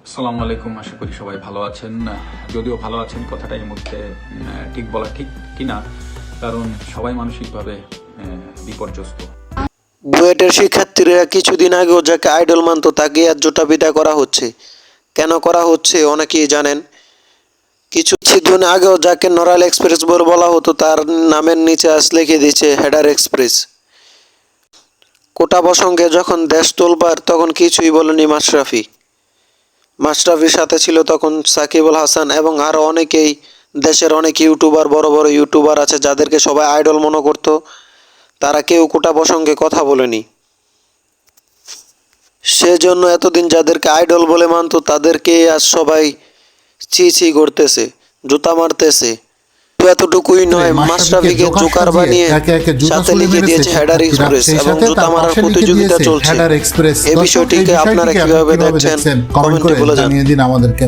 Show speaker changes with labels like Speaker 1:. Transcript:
Speaker 1: আসসালামু আলাইকুম, আশা করি সবাই ভালো আছেন। যদিও ভালো আছেন কথাটা এই মুহূর্তে ঠিক বলা ঠিক কিনা, কারণ সবাই মানসিকভাবে বিপর্যস্ত।
Speaker 2: বুয়েটের শিক্ষার্থীরা কিছুদিন আগেও যাকে আইডল মানত তাকে আজ জোটাপিটা করা হচ্ছে। কেন করা হচ্ছে অনেকেই জানেন। কিছুদিন আগেও যাকে নড়াইল এক্সপ্রেস বলে বলা হতো তার নামের নিচে আজ লিখে দিচ্ছে হেডার এক্সপ্রেস। কোটা প্রসঙ্গে যখন দেশ তোলপাড় তখন কিছুই বলেনি মাশরাফি। মাশরাফির সাথে ছিল তখন সাকিবুল হাসান এবং আরও অনেকেই। দেশের অনেক ইউটিউবার, বড় বড় ইউটিউবার আছে যাদেরকে সবাই আইডল মনে করতো, তারা কেউ কোটা প্রসঙ্গে কথা বলেনি। সেজন্য এতদিন যাদেরকে আইডল বলে মানত তাদেরকে আজ সবাই ছি ছি করতেছে, জুতা মারতেছে। এতটুকুই নয়, মাশরাফিকে জোকার বানিয়ে সাথে লিখে দিয়েছে হেডার এক্সপ্রেস এবং জুতা মারার প্রতিযোগিতা চলছে। এই বিষয়টিকে আপনারা কিভাবে দেখছেন কমেন্টে বলে জানিয়ে দিন আমাদেরকে।